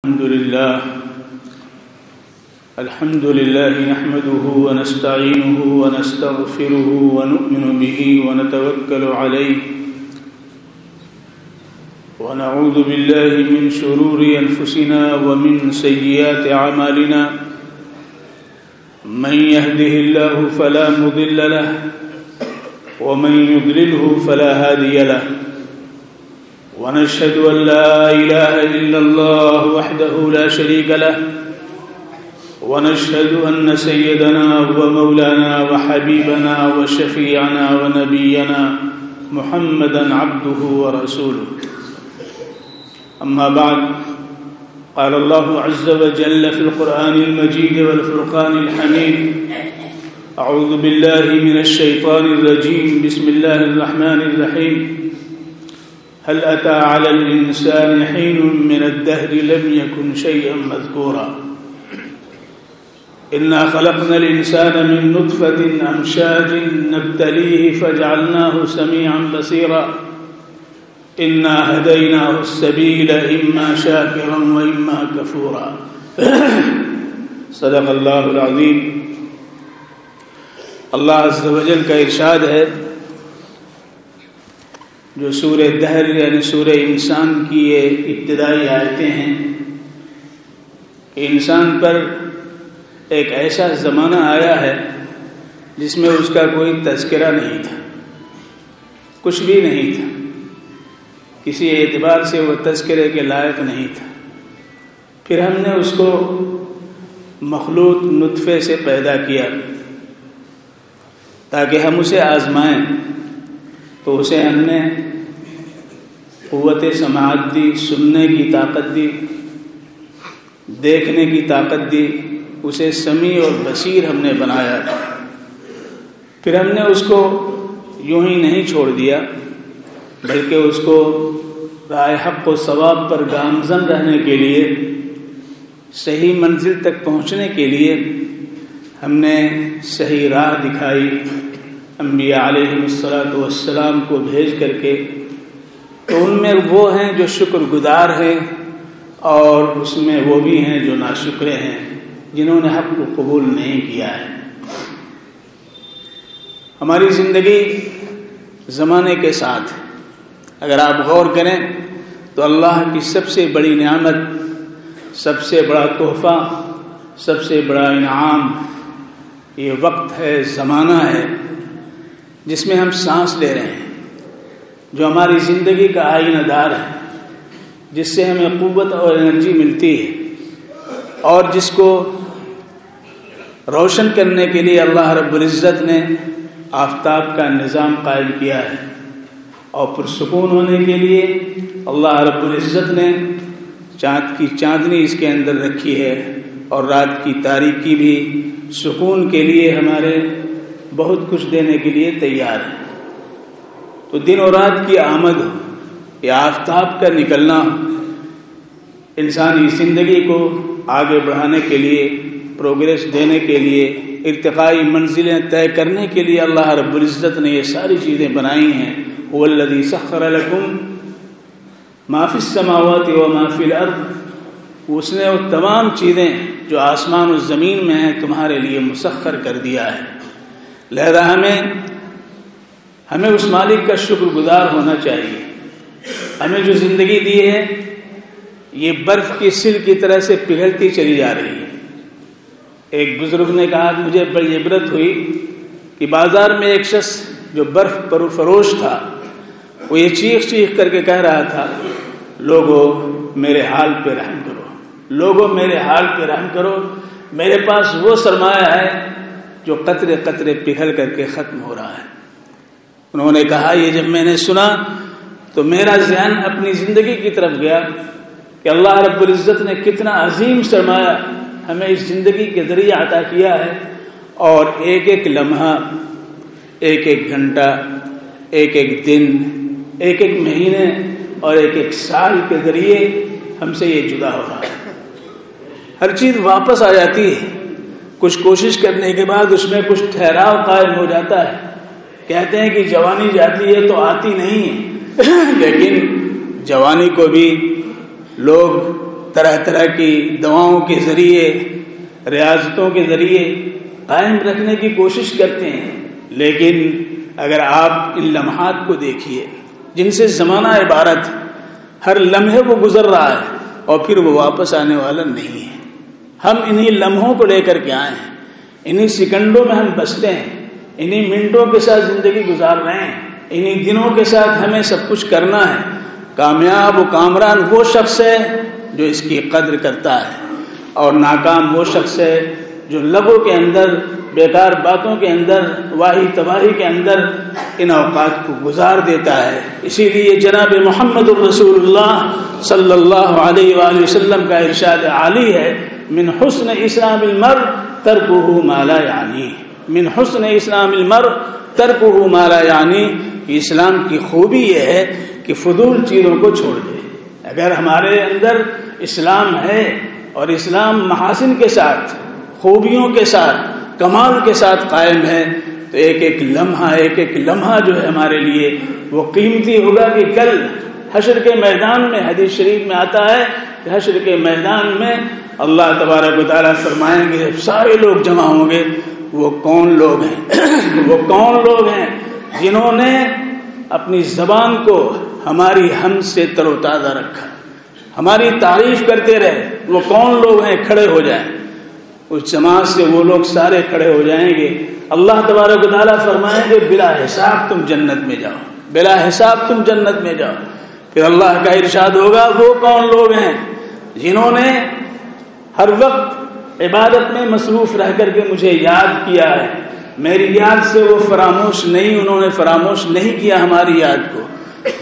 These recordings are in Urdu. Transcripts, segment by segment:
الحمد لله نحمده ونستعينه ونستغفره ونؤمن به ونتوكل عليه ونعوذ بالله من شرور أنفسنا ومن سيئات أعمالنا من يهده الله فلا مضل له ومن يضلله فلا هادي له ونشهد أن لا إله إلا الله وحده لا شريك له ونشهد أن سيدنا ومولانا وحبيبنا وشفيعنا ونبينا محمدا عبده ورسوله أما بعد قال الله عز وجل في القرآن المجيد والفرقان الحميد أعوذ بالله من الشيطان الرجيم بسم الله الرحمن الرحيم هل أتى على الإنسان حين من الدهر لم يكن شيئا مذكورا إنا خلقنا الإنسان من نطفة أمشاج نبتليه فجعلناه سميعا بصيرا إنا هديناه السبيل إما شاكرا وإما كفورا صدق الله العظيم. اللہ عز و جل کا ارشاد ہے جو سورہ دہر یعنی سورہ انسان کی یہ ابتدائی آیتیں ہیں کہ انسان پر ایک ایسا زمانہ آیا ہے جس میں اس کا کوئی تذکرہ نہیں تھا، کچھ بھی نہیں تھا، کسی اعتبار سے وہ تذکرے کے لائق نہیں تھا. پھر ہم نے اس کو مخلوط نطفے سے پیدا کیا تاکہ ہم اسے آزمائیں، تو اسے ہم نے قوت سماعت دی، سننے کی طاقت دی، دیکھنے کی طاقت دی، اسے سمیع اور بصیر ہم نے بنایا. پھر ہم نے اس کو یوں ہی نہیں چھوڑ دیا بلکہ اس کو راہ حق و ثواب پر گامزن رہنے کے لیے، صحیح منزل تک پہنچنے کے لیے ہم نے صحیح راہ دکھائی انبیاء علیہم السلام کو بھیج کر کے. تو ان میں وہ ہیں جو شکر گزار ہیں اور اس میں وہ بھی ہیں جو ناشکرے ہیں، جنہوں نے حق کو قبول نہیں کیا ہے. ہماری زندگی زمانے کے ساتھ اگر آپ غور کریں تو اللہ کی سب سے بڑی نعمت، سب سے بڑا تحفہ، سب سے بڑا انعام یہ وقت ہے، زمانہ ہے جس میں ہم سانس لے رہے ہیں، جو ہماری زندگی کا آئینہ دار ہے، جس سے ہمیں قوت اور انرجی ملتی ہے، اور جس کو روشن کرنے کے لیے اللہ رب العزت نے آفتاب کا نظام قائم کیا ہے، اور پرسکون ہونے کے لیے اللہ رب العزت نے چاند کی چاندنی اس کے اندر رکھی ہے، اور رات کی تاریکی بھی سکون کے لیے ہمارے بہت کچھ دینے کے لیے تیار ہے. تو دن اور رات کی آمد ہو یا آفتاب کا نکلنا ہو، انسانی زندگی کو آگے بڑھانے کے لیے، پروگریس دینے کے لیے، ارتقائی منزلیں طے کرنے کے لیے اللہ رب العزت نے یہ ساری چیزیں بنائی ہیں. هو الذی سخر لکم ما فی السماوات وما فی الارض، اس نے وہ تمام چیزیں جو آسمان و زمین میں ہیں تمہارے لیے مسخر کر دیا ہے. لہذا ہمیں اس مالک کا شکر گزار ہونا چاہیے. ہمیں جو زندگی دی ہے یہ برف کی سل کی طرح سے پگھلتی چلی جا رہی ہے. ایک بزرگ نے کہا کہ مجھے بڑی عبرت ہوئی کہ بازار میں ایک شخص جو برف فروش تھا وہ یہ چیخ کر کے کہہ رہا تھا، لوگوں میرے حال پہ رحم کرو، لوگوں میرے حال پہ رحم کرو، میرے پاس وہ سرمایہ ہے جو قطرے قطرے پگھل کر کے ختم ہو رہا ہے. انہوں نے کہا یہ جب میں نے سنا تو میرا ذہن اپنی زندگی کی طرف گیا کہ اللہ رب العزت نے کتنا عظیم سرمایہ ہمیں اس زندگی کے ذریعے عطا کیا ہے، اور ایک ایک لمحہ، ایک ایک گھنٹہ، ایک ایک دن، ایک ایک مہینے اور ایک ایک سال کے ذریعے ہم سے یہ جدا ہو رہا ہے. ہر چیز واپس آ جاتی ہے، کچھ کوشش کرنے کے بعد اس میں کچھ ٹھہراؤ قائم ہو جاتا ہے. کہتے ہیں کہ جوانی جاتی ہے تو آتی نہیں ہے، لیکن جوانی کو بھی لوگ طرح طرح کی دواؤں کے ذریعے، ریاضتوں کے ذریعے قائم رکھنے کی کوشش کرتے ہیں، لیکن اگر آپ ان لمحات کو دیکھیے جن سے زمانہ عبارت، ہر لمحے وہ گزر رہا ہے اور پھر وہ واپس آنے والا نہیں ہے۔ ہم انہی لمحوں کو لے کر کے آئے ہیں، انہی سیکنڈوں میں ہم بستے ہیں، انہی منٹوں کے ساتھ زندگی گزار رہے ہیں، انہی دنوں کے ساتھ ہمیں سب کچھ کرنا ہے۔ کامیاب و کامران وہ شخص ہے جو اس کی قدر کرتا ہے، اور ناکام وہ شخص ہے جو لبوں کے اندر، بیکار باتوں کے اندر، واہی تباہی کے اندر ان اوقات کو گزار دیتا ہے۔ اسی لیے جناب محمد الرسول اللہ صلی اللہ علیہ وآلہ وسلم کا ارشاد عالی ہے، من حسن اسلام المرء ترکہ ما لا یعنی، من حسن اسلام المرء ترکہ ما لا یعنی، اسلام کی خوبی یہ ہے کہ فضول چیزوں کو چھوڑ دے۔ اگر ہمارے اندر اسلام ہے اور اسلام محاسن کے ساتھ، خوبیوں کے ساتھ، کمال کے ساتھ قائم ہے، تو ایک ایک لمحہ جو ہے ہمارے لیے وہ قیمتی ہوگا کہ کل حشر کے میدان میں، حدیث شریف میں آتا ہے کہ حشر کے میدان میں اللہ تبارک و تعالیٰ فرمائیں گے سارے لوگ جمع ہوں گے، وہ کون لوگ ہیں وہ کون لوگ ہیں جنہوں نے اپنی زبان کو ہماری حمد سے تر و تازہ رکھا، ہماری تعریف کرتے رہے، وہ کون لوگ ہیں؟ کھڑے ہو جائیں۔ اس جماعت سے وہ لوگ سارے کھڑے ہو جائیں گے، اللہ تبارک و تعالیٰ فرمائیں گے بلا حساب تم جنت میں جاؤ، بلا حساب تم جنت میں جاؤ۔ پھر اللہ کا ارشاد ہوگا وہ کون لوگ ہیں جنہوں نے ہر وقت عبادت میں مصروف رہ کر کے مجھے یاد کیا ہے، میری یاد سے وہ فراموش نہیں، انہوں نے فراموش نہیں کیا ہماری یاد کو،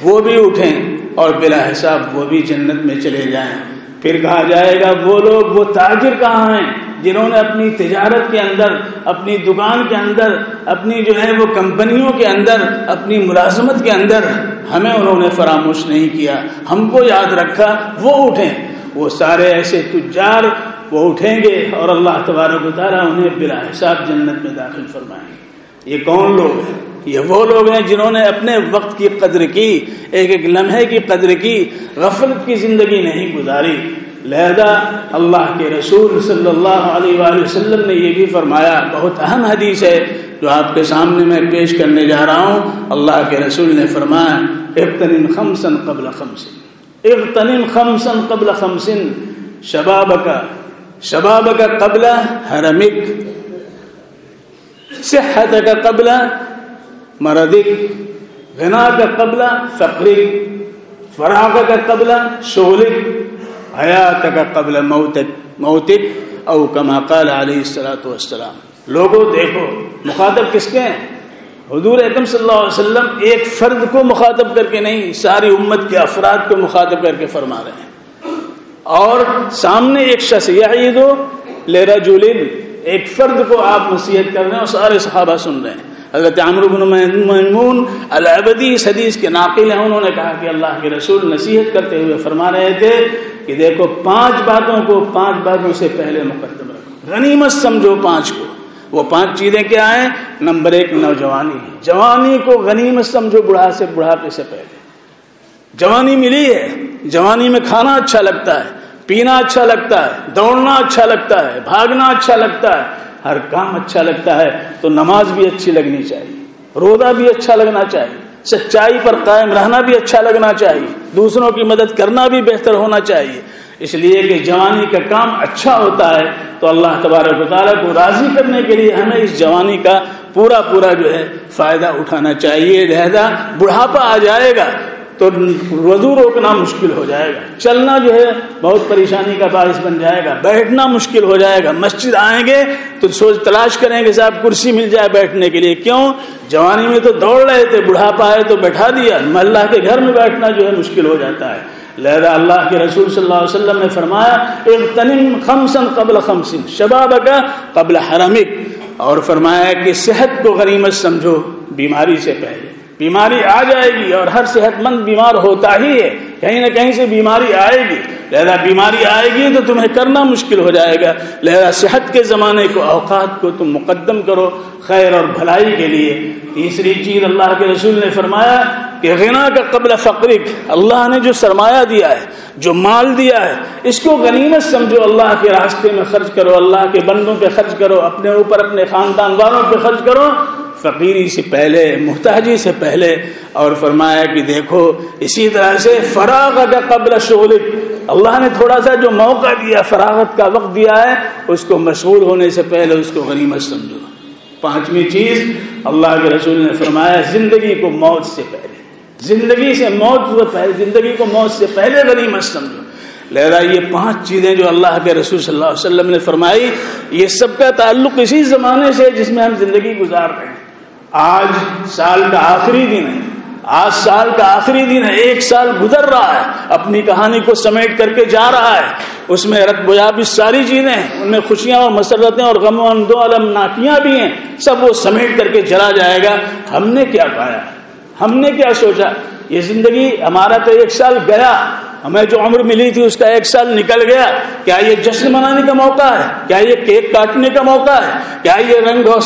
وہ بھی اٹھیں اور بلا حساب وہ بھی جنت میں چلے جائیں۔ پھر کہا جائے گا وہ لوگ، وہ تاجر کہاں ہیں جنہوں نے اپنی تجارت کے اندر، اپنی دکان کے اندر، اپنی جو ہے وہ کمپنیوں کے اندر، اپنی ملازمت کے اندر ہمیں انہوں نے فراموش نہیں کیا، ہم کو یاد رکھا، وہ اٹھیں۔ وہ سارے ایسے تجار وہ اٹھیں گے اور اللہ تبارک و تعالیٰ انہیں بلا حساب جنت میں داخل فرمائیں گے۔ یہ کون لوگ ہیں؟ یہ وہ لوگ ہیں جنہوں نے اپنے وقت کی قدر کی، ایک ایک لمحے کی قدر کی، غفلت کی زندگی نہیں گزاری۔ لہذا اللہ کے رسول صلی اللہ علیہ وآلہ وسلم نے یہ بھی فرمایا، بہت اہم حدیث ہے جو آپ کے سامنے میں پیش کرنے جا رہا ہوں۔ اللہ کے رسول نے فرمایا اغتنم خمسا قبل خمس، اغتنم خمسا قبل خمس، شبابک قبل حرمک، صحتک قبل مرضک، غناک قبل فقرک، فراغک قبل شغلک، حیاتک قبل موتک، او کما قال علیہ الصلوۃ والسلام۔ لوگوں دیکھو، مخاطب کس کے ہیں؟ حضور اکرم صلی اللہ علیہ وسلم ایک فرد کو مخاطب کر کے نہیں، ساری امت کے افراد کو مخاطب کر کے فرما رہے ہیں۔ اور سامنے ایک شخص یعید لرجل، ایک فرد کو آپ نصیحت کر رہے ہیں اور سارے صحابہ سن رہے ہیں۔ حضرت عمرو بن میمون العبدی اس حدیث کے ناقل ہیں، انہوں نے کہا کہ اللہ کے رسول نصیحت کرتے ہوئے فرما رہے تھے کہ دیکھو پانچ باتوں سے پہلے مقدم رکھو، غنیمت سمجھو پانچ کو۔ وہ پانچ چیزیں کیا ہیں؟ نمبر ایک نوجوانی، جوانی کو غنیمت سمجھو، بڑھاپے سے پہلے۔ جوانی ملی ہے، جوانی میں کھانا اچھا لگتا ہے، پینا اچھا لگتا ہے، دوڑنا اچھا لگتا ہے، بھاگنا اچھا لگتا ہے، ہر کام اچھا لگتا ہے، تو نماز بھی اچھی لگنی چاہیے، روزہ بھی اچھا لگنا چاہیے، سچائی پر قائم رہنا بھی اچھا لگنا چاہیے، دوسروں کی مدد کرنا بھی بہتر ہونا چاہیے۔ اس لیے کہ جوانی کا کام اچھا ہوتا ہے تو اللہ تبارک و تعالیٰ کو راضی کرنے کے لیے ہمیں اس جوانی کا پورا جو ہے فائدہ اٹھانا چاہیے۔ لہذا بڑھاپا آ جائے گا تو وضو روکنا مشکل ہو جائے گا، چلنا جو ہے بہت پریشانی کا باعث بن جائے گا، بیٹھنا مشکل ہو جائے گا، مسجد آئیں گے تو تلاش کریں گے صاحب کرسی مل جائے بیٹھنے کے لیے۔ کیوں؟ جوانی میں تو دوڑ رہے تھے، بڑھاپا ہے تو بیٹھا دیا، اللہ کے گھر میں بیٹھنا جو ہے مشکل ہو جاتا ہے۔ لہذا اللہ کے رسول صلی اللہ علیہ وسلم نے فرمایا اغتنم خمسا قبل خمس، شبابک قبل حرمک، اور فرمایا کہ صحت کو غنیمت سمجھو بیماری سے پہلے۔ بیماری آ جائے گی اور ہر صحت مند بیمار ہوتا ہی ہے، کہیں نہ کہیں سے بیماری آئے گی، لہذا بیماری آئے گی تو تمہیں کرنا مشکل ہو جائے گا۔ لہذا صحت کے زمانے کو، اوقات کو تم مقدم کرو خیر اور بھلائی کے لیے۔ تیسری چیز اللہ کے رسول نے فرمایا کہ غنا کا قبل فقرک، اللہ نے جو سرمایہ دیا ہے، جو مال دیا ہے، اس کو غنیمت سمجھو، اللہ کے راستے میں خرچ کرو، اللہ کے بندوں پہ خرچ کرو، اپنے اوپر اپنے خاندان والوں پہ خرچ کرو، فقیری سے پہلے، محتاجی سے پہلے۔ اور فرمایا کہ دیکھو اسی طرح سے فراغت قبل شغلک، اللہ نے تھوڑا سا جو موقع دیا، فراغت کا وقت دیا ہے، اس کو مشغول ہونے سے پہلے اس کو غنیمت سمجھو۔ پانچویں چیز اللہ کے رسول نے فرمایا زندگی کو موت سے پہلے، زندگی کو موت سے پہلے غنیمت سمجھو۔ لہذا یہ 5 چیزیں جو اللہ کے رسول صلی اللہ علیہ وسلم نے فرمائی، یہ سب کا تعلق اسی زمانے سے جس میں ہم زندگی گزار رہے ہیں۔ آج سال کا آخری دن ہے، آج سال کا آخری دن ہے، 1 سال گزر رہا ہے، اپنی کہانی کو سمیٹ کر کے جا رہا ہے، اس میں رت بجا بھی ساری چیزیں ہیں، ان میں خوشیاں اور مسرتیں اور غم و اندو المناکیاں بھی ہیں، سب وہ سمیٹ کر کے چلا جائے گا۔ ہم نے کیا پایا، ہم نے کیا سوچا؟ یہ زندگی ہمارا تو 1 سال گیا، ہمیں جو عمر ملی تھی اس کا 1 سال نکل گیا، کیا یہ جشن منانے کا موقع ہے؟ کیا یہ کیک کاٹنے کا موقع ہے؟ کیا یہ رنگ اور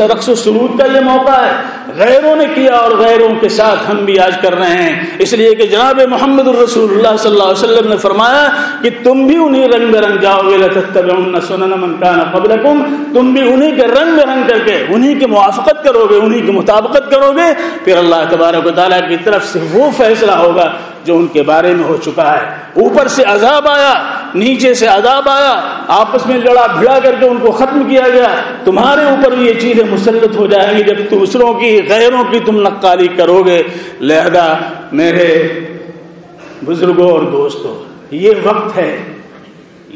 رقص و سرود کا یہ موقع ہے؟ غیروں نے کیا اور غیروں کے ساتھ ہم بھی آج کر رہے ہیں، اس لیے کہ جناب محمد الرسول اللہ صلی اللہ علیہ وسلم نے فرمایا کہ تم بھی انہیں رنگ میں رنگ جاؤ گے، لَتَتَّبِعُنَّ سُنَنَ مَن كَانَ قَبْلَكُمْ، تم بھی انہیں کے رنگ میں رنگ کر کے انہیں کی موافقت کرو گے، انہیں کی مطابقت کرو گے، پھر اللہ تبارک و تعالیٰ کی طرف سے وہ فیصلہ ہوگا جو ان کے بارے میں ہو چکا ہے۔ اوپر سے عذاب آیا، نیچے سے عذاب آیا، آپس میں لڑا بھڑا کر کے ان کو ختم کیا گیا، تمہارے اوپر یہ چیزیں مسلط ہو جائیں گی جب دوسروں کی، غیروں کی تم نقالی کرو گے۔ لہذا میرے بزرگوں اور دوستوں، یہ وقت ہے،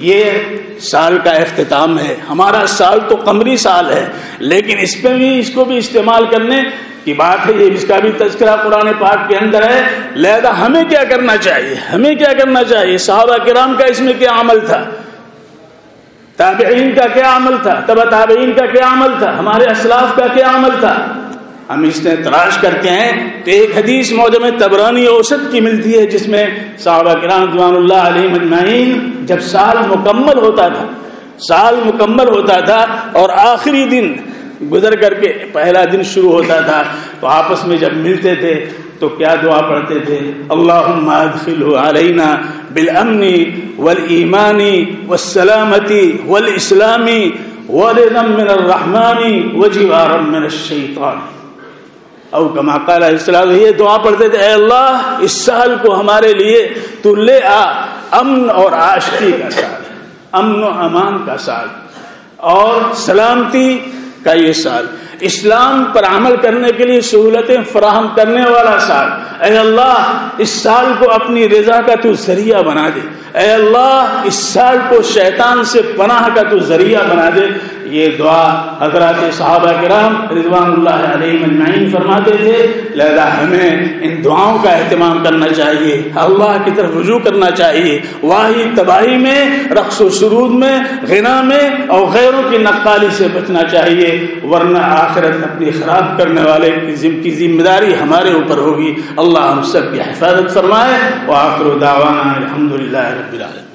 یہ سال کا اختتام ہے، ہمارا سال تو قمری سال ہے، لیکن اس پہ بھی، اس کو بھی استعمال کرنے کی بات ہے، یہ اس کا بھی تذکرہ قرآن پاک کے اندر ہے۔ لہذا ہمیں کیا کرنا چاہیے، ہمیں کیا کرنا چاہیے؟ صحابہ کرام کا اس میں کیا عمل تھا، تابعین کا کیا عمل تھا، تبع تابعین کا کیا عمل تھا، ہمارے اسلاف کا کیا عمل تھا؟ ہم اس نے تلاش کرتے ہیں تو ایک حدیث معجم طبرانی اوسط کی ملتی ہے جس میں صحابہ کرام رضوان اللہ علیہم اجمعین جب سال مکمل ہوتا تھا اور آخری دن گزر کر کے پہلا دن شروع ہوتا تھا تو آپس میں جب ملتے تھے تو کیا دعا پڑھتے تھے؟ اللہم ادخلہ علینا بالامن والایمان والسلامت والاسلام ورضا من الرحمن وجوارا من الشیطان، او کما قال علیہ السلام، یہ دعا پڑھتے تھے اے اللہ اس سال کو ہمارے لیے تو لے آ امن اور عاشقی کا سال، امن و امان کا سال اور سلامتی کا یہ سال، اسلام پر عمل کرنے کے لیے سہولتیں فراہم کرنے والا سال۔ اے اللہ اس سال کو اپنی رضا کا تو ذریعہ بنا دے، اے اللہ اس سال کو شیطان سے پناہ کا تو ذریعہ بنا دے۔ یہ دعا حضرات صحابہ کرام رضوان اللہ علیہم اجمعین فرماتے تھے۔ لہذا ہمیں ان دعاؤں کا اہتمام کرنا چاہیے، اللہ کی طرف رجوع کرنا چاہیے، واہی تباہی میں، رقص و سرود میں، غنا میں اور غیروں کی نقالی سے بچنا چاہیے، ورنہ آخرت اپنی خراب کرنے والے کی ذمہ داری ہمارے اوپر ہوگی۔ اللہ ہم سب کی حفاظت فرمائے۔ وآخر دعوانا الحمدللہ رب العالمین۔